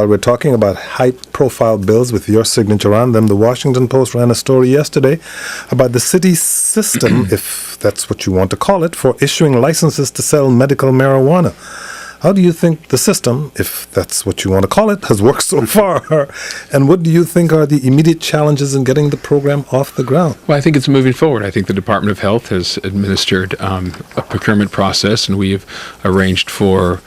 while we're talking about high-profile bills with your signature on them, the Washington Post ran a story yesterday about the city's system, if that's what you want to call it, for issuing licenses to sell medical marijuana. How do you think the system, if that's what you want to call it, has worked so far? And what do you think are the immediate challenges in getting the program off the ground? Well, I think it's moving forward. I think the Department of Health has administered a procurement process, and we've arranged for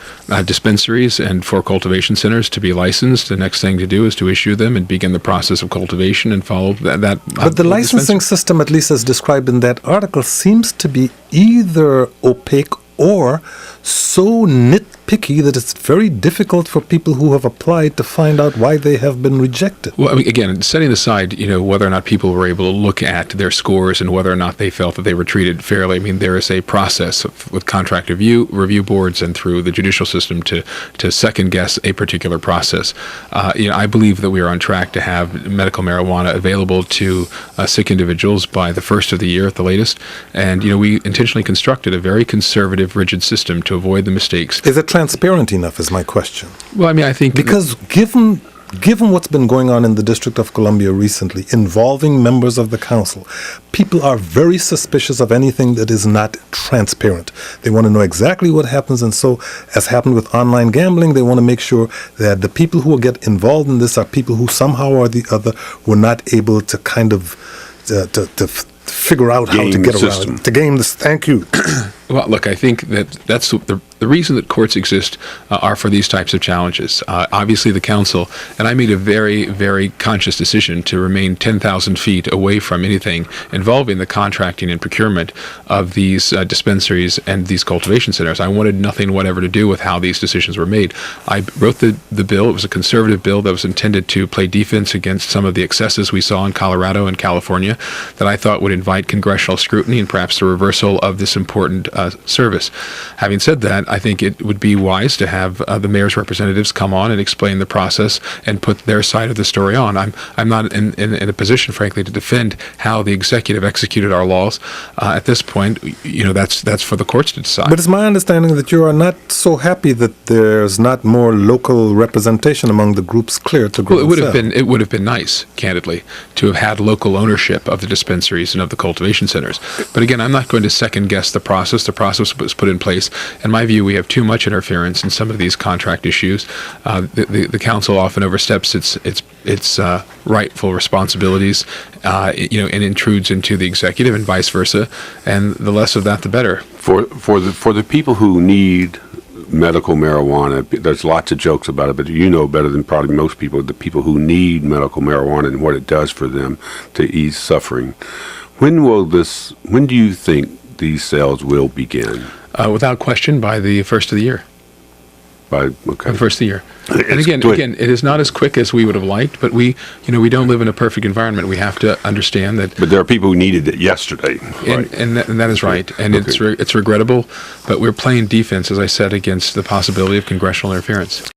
dispensaries and for cultivation centers to be licensed. The next thing to do is to issue them and begin the process of cultivation and follow that. But the licensing system, at least as described in that article, seems to be either opaque or so nitpicky that it's very difficult for people who have applied to find out why they have been rejected. Well, I mean, again, setting aside, whether or not people were able to look at their scores and whether or not they felt that they were treated fairly. I mean, there is a process with contract review boards and through the judicial system to second guess a particular process. I believe that we are on track to have medical marijuana available to sick individuals by the first of the year at the latest. And, we intentionally constructed a very conservative, rigid system to avoid the mistakes. Is it transparent enough is my question. Well, I mean, I think... Because given what's been going on in the District of Columbia recently, involving members of the council, people are very suspicious of anything that is not transparent. They want to know exactly what happens, and so, as happened with online gambling, they want to make sure that the people who will get involved in this are people who somehow or the other were not able to kind of to figure out how to get around it. To game this. Thank you. Well, look, I think that's the reason that courts exist are for these types of challenges. Obviously, the council, and I made a very, very conscious decision to remain 10,000 feet away from anything involving the contracting and procurement of these dispensaries and these cultivation centers. I wanted nothing whatever to do with how these decisions were made. I wrote the bill. It was a conservative bill that was intended to play defense against some of the excesses we saw in Colorado and California that I thought would invite congressional scrutiny and perhaps the reversal of this important service. Having said that, I think it would be wise to have the mayor's representatives come on and explain the process and put their side of the story on. I'm not in a position, frankly, to defend how the executive executed our laws. At this point, that's for the courts to decide. But it's my understanding that you are not so happy that there's not more local representation among the groups clear to grow. Well, it would have been nice, candidly, to have had local ownership of the dispensaries and of the cultivation centers. But again, I'm not going to second guess the process. The process was put in place. In my view, we have too much interference in some of these contract issues. The council often oversteps its rightful responsibilities, and intrudes into the executive and vice versa. And the less of that, the better. For the people who need medical marijuana, there's lots of jokes about it, but you know better than probably most people, the people who need medical marijuana and what it does for them to ease suffering. When do you think these sales will begin? Without question, by the first of the year. By the first of the year. And again, it is not as quick as we would have liked, but we don't live in a perfect environment. We have to understand that. But there are people who needed it yesterday. Right? And that is right. And it's regrettable, but we're playing defense, as I said, against the possibility of congressional interference.